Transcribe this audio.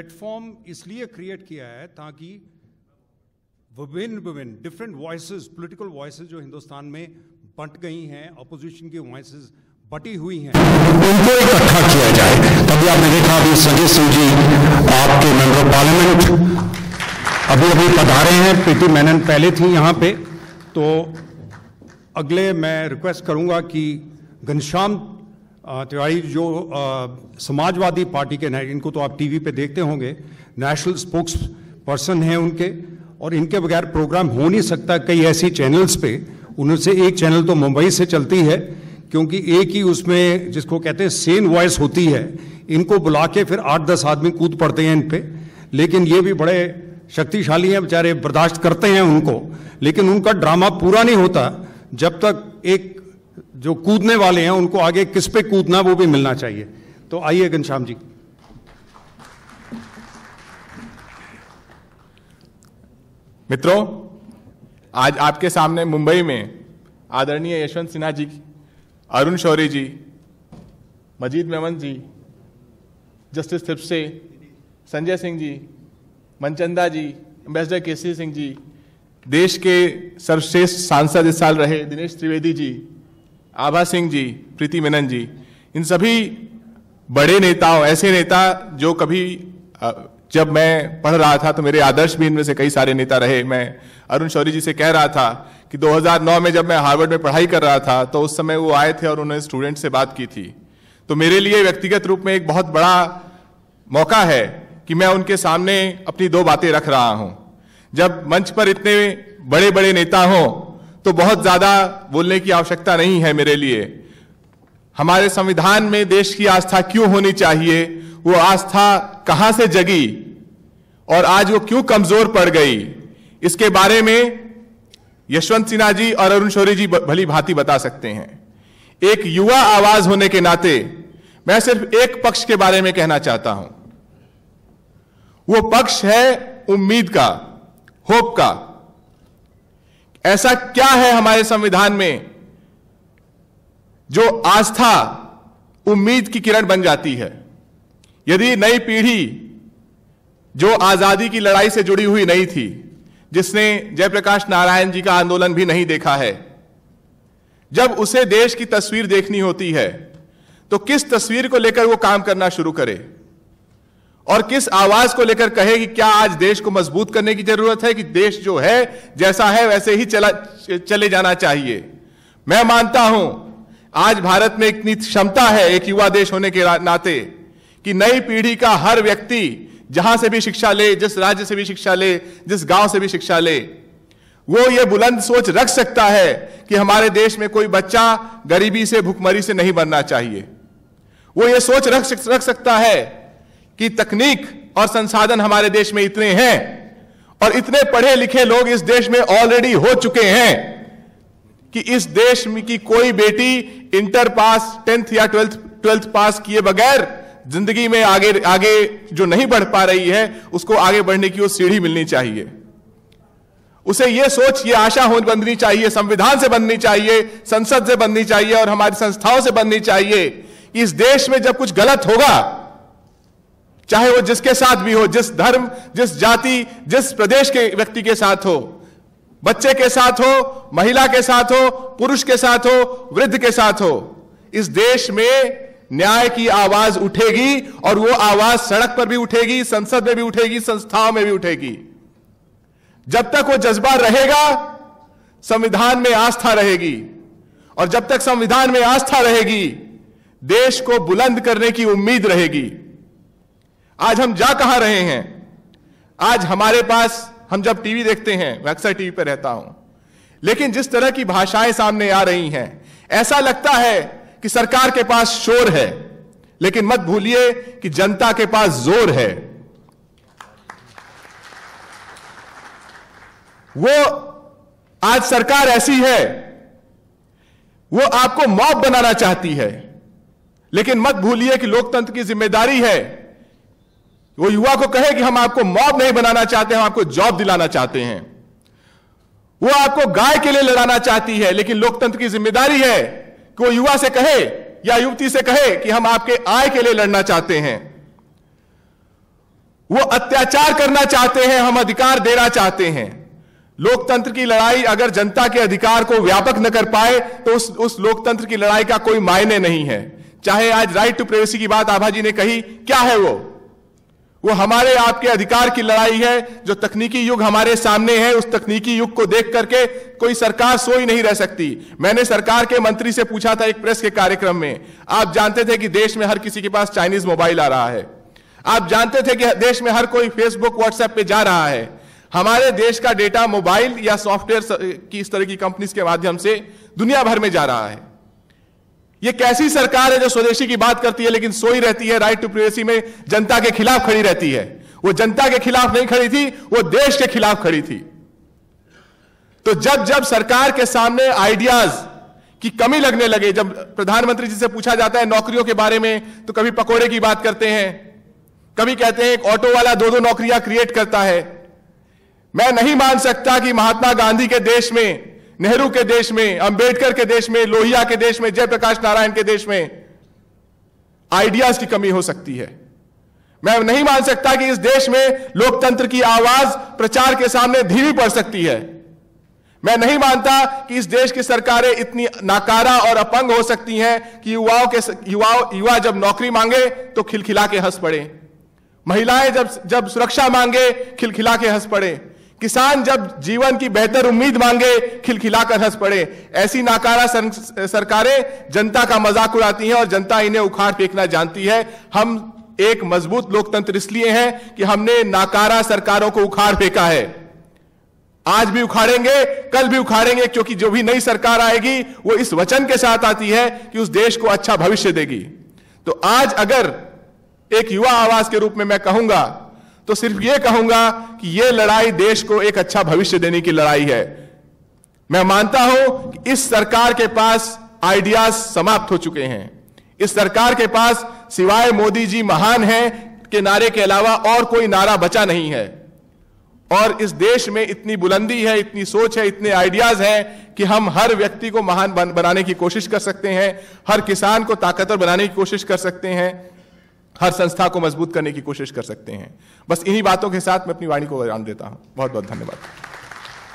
Platform इसलिए create किया है ताकि विभिन्न डिफरेंट वॉइसेस, पॉलिटिकल वॉइसेस जो हिंदुस्तान में बंट गई हैं, अपोजिशन की वॉइसेस बटी हुई हैं, उनको इकट्ठा किया जाए। तभी आपने देखा अभी संजय सिंह जी आपके मेंबर ऑफ पार्लियामेंट अभी पधारे हैं, प्रीति मेनन पहले थी यहाँ पे। तो अगले मैं रिक्वेस्ट करूँगा कि घनश्याम तिवारी जो समाजवादी पार्टी के, इनको तो आप टीवी पे देखते होंगे, नेशनल स्पोक्स पर्सन हैं उनके, और इनके बगैर प्रोग्राम हो नहीं सकता कई ऐसी चैनल्स पे। उनसे एक चैनल तो मुंबई से चलती है, क्योंकि एक ही उसमें जिसको कहते हैं सेन वॉइस होती है। इनको बुला के फिर 8-10 आदमी कूद पड़ते हैं इन पे, लेकिन ये भी बड़े शक्तिशाली हैं बेचारे, बर्दाश्त करते हैं उनको, लेकिन उनका ड्रामा पूरा नहीं होता जब तक एक जो कूदने वाले हैं उनको आगे किस पे कूदना वो भी मिलना चाहिए। तो आइए घनश्याम जी। मित्रों, आज आपके सामने मुंबई में आदरणीय यशवंत सिन्हा जी, अरुण शौरी जी, मजीद मेमन जी, जस्टिस थिप्से, संजय सिंह जी, मनचंदा जी, एम्बेसडर केसी सिंह जी, देश के सर्वश्रेष्ठ सांसद इस साल रहे दिनेश त्रिवेदी जी, आभा सिंह जी, प्रीति मेनन जी, इन सभी बड़े नेताओं, ऐसे नेता जो कभी जब मैं पढ़ रहा था तो मेरे आदर्श भी इनमें से कई सारे नेता रहे। मैं अरुण शौरी जी से कह रहा था कि 2009 में जब मैं हार्वर्ड में पढ़ाई कर रहा था तो उस समय वो आए थे और उन्होंने स्टूडेंट से बात की थी। तो मेरे लिए व्यक्तिगत रूप में एक बहुत बड़ा मौका है कि मैं उनके सामने अपनी दो बातें रख रहा हूं। जब मंच पर इतने बड़े बड़े नेता हों तो बहुत ज्यादा बोलने की आवश्यकता नहीं है मेरे लिए। हमारे संविधान में देश की आस्था क्यों होनी चाहिए, वो आस्था कहां से जगी और आज वो क्यों कमजोर पड़ गई, इसके बारे में यशवंत सिन्हा जी और अरुण शौरी जी भली भांति बता सकते हैं। एक युवा आवाज होने के नाते मैं सिर्फ एक पक्ष के बारे में कहना चाहता हूं। वो पक्ष है उम्मीद का, होप का। ऐसा क्या है हमारे संविधान में जो आस्था, उम्मीद की किरण बन जाती है? यदि नई पीढ़ी जो आजादी की लड़ाई से जुड़ी हुई नहीं थी, जिसने जयप्रकाश नारायण जी का आंदोलन भी नहीं देखा है, जब उसे देश की तस्वीर देखनी होती है तो किस तस्वीर को लेकर वो काम करना शुरू करे और किस आवाज को लेकर कहे कि क्या आज देश को मजबूत करने की जरूरत है, कि देश जो है जैसा है वैसे ही चले जाना चाहिए। मैं मानता हूं आज भारत में इतनी क्षमता है एक युवा देश होने के नाते कि नई पीढ़ी का हर व्यक्ति जहां से भी शिक्षा ले, जिस राज्य से भी शिक्षा ले, जिस गांव से भी शिक्षा ले, वो ये बुलंद सोच रख सकता है कि हमारे देश में कोई बच्चा गरीबी से, भुखमरी से नहीं मरना चाहिए। वो ये सोच रख सकता है कि तकनीक और संसाधन हमारे देश में इतने हैं और इतने पढ़े लिखे लोग इस देश में ऑलरेडी हो चुके हैं कि इस देश में की कोई बेटी इंटर पास, 10th या 12th पास किए बगैर जिंदगी में आगे जो नहीं बढ़ पा रही है उसको आगे बढ़ने की वो सीढ़ी मिलनी चाहिए। उसे ये सोच, ये आशा बननी चाहिए, संविधान से बननी चाहिए, संसद से बननी चाहिए और हमारी संस्थाओं से बननी चाहिए कि इस देश में जब कुछ गलत होगा, चाहे वो जिसके साथ भी हो, जिस धर्म, जिस जाति, जिस प्रदेश के व्यक्ति के साथ हो, बच्चे के साथ हो, महिला के साथ हो, पुरुष के साथ हो, वृद्ध के साथ हो, इस देश में न्याय की आवाज उठेगी और वो आवाज सड़क पर भी उठेगी, संसद में भी उठेगी, संस्थाओं में भी उठेगी। जब तक वो जज्बा रहेगा, संविधान में आस्था रहेगी, और जब तक संविधान में आस्था रहेगी, देश को बुलंद करने की उम्मीद रहेगी। आज हम जा कहां रहे हैं? आज हमारे पास, हम जब टीवी देखते हैं, मैं अक्सर टीवी पर रहता हूं, लेकिन जिस तरह की भाषाएं सामने आ रही हैं, ऐसा लगता है कि सरकार के पास शोर है, लेकिन मत भूलिए कि जनता के पास जोर है। वो आज सरकार ऐसी है, वो आपको मॉब बनाना चाहती है, लेकिन मत भूलिए कि लोकतंत्र की जिम्मेदारी है वो युवा को कहे कि हम आपको मॉब नहीं बनाना चाहते, हम आपको जॉब दिलाना चाहते हैं। वो आपको गाय के लिए लड़ाना चाहती है, लेकिन लोकतंत्र की जिम्मेदारी है कि वो युवा से कहे या युवती से कहे कि हम आपके आय के लिए लड़ना चाहते हैं। वो अत्याचार करना चाहते हैं, हम अधिकार देना चाहते हैं। लोकतंत्र की लड़ाई अगर जनता के अधिकार को व्यापक न कर पाए तो उस लोकतंत्र की लड़ाई का कोई मायने नहीं है। चाहे आज राइट टू प्राइवेसी की बात आभा जी ने कही, क्या है वो हमारे आपके अधिकार की लड़ाई है। जो तकनीकी युग हमारे सामने है, उस तकनीकी युग को देख करके कोई सरकार सोई नहीं रह सकती। मैंने सरकार के मंत्री से पूछा था एक प्रेस के कार्यक्रम में, आप जानते थे कि देश में हर किसी के पास चाइनीज मोबाइल आ रहा है, आप जानते थे कि देश में हर कोई फेसबुक व्हाट्सएप पे जा रहा है। हमारे देश का डेटा मोबाइल या सॉफ्टवेयर की इस तरह की कंपनीज के माध्यम से दुनिया भर में जा रहा है। यह कैसी सरकार है जो स्वदेशी की बात करती है लेकिन सोई रहती है, राइट टू प्राइवेसी में जनता के खिलाफ खड़ी रहती है। वो जनता के खिलाफ नहीं खड़ी थी, वो देश के खिलाफ खड़ी थी। तो जब जब सरकार के सामने आइडियाज की कमी लगने लगे, जब प्रधानमंत्री जी से पूछा जाता है नौकरियों के बारे में तो कभी पकोड़े की बात करते हैं, कभी कहते हैं एक ऑटो वाला 2-2 नौकरियां क्रिएट करता है। मैं नहीं मान सकता कि महात्मा गांधी के देश में, नेहरू के देश में, अंबेडकर के देश में, लोहिया के देश में, जयप्रकाश नारायण के देश में आइडियाज की कमी हो सकती है। मैं नहीं मान सकता कि इस देश में लोकतंत्र की आवाज प्रचार के सामने धीमी पड़ सकती है। मैं नहीं मानता कि इस देश की सरकारें इतनी नाकारा और अपंग हो सकती हैं कि युवा जब नौकरी मांगे तो खिलखिला के हंस पड़े, महिलाएं जब सुरक्षा मांगे खिलखिला के हंस पड़े, किसान जब जीवन की बेहतर उम्मीद मांगे खिलखिलाकर हंस पड़े। ऐसी नाकारा सरकारें जनता का मजाक उड़ाती हैं और जनता इन्हें उखाड़ फेंकना जानती है। हम एक मजबूत लोकतंत्र इसलिए हैं कि हमने नाकारा सरकारों को उखाड़ फेंका है। आज भी उखाड़ेंगे, कल भी उखाड़ेंगे, क्योंकि जो भी नई सरकार आएगी वो इस वचन के साथ आती है कि उस देश को अच्छा भविष्य देगी। तो आज अगर एक युवा आवाज के रूप में मैं कहूंगा तो सिर्फ यह कहूंगा कि यह लड़ाई देश को एक अच्छा भविष्य देने की लड़ाई है। मैं मानता हूं कि इस सरकार के पास आइडियाज समाप्त हो चुके हैं। इस सरकार के पास सिवाय मोदी जी महान हैं के नारे के अलावा और कोई नारा बचा नहीं है। और इस देश में इतनी बुलंदी है, इतनी सोच है, इतने आइडियाज हैं कि हम हर व्यक्ति को महान बनाने की कोशिश कर सकते हैं, हर किसान को ताकतवर बनाने की कोशिश कर सकते हैं, हर संस्था को मजबूत करने की कोशिश कर सकते हैं। बस इन्हीं बातों के साथ मैं अपनी वाणी को विराम देता हूं। बहुत बहुत धन्यवाद।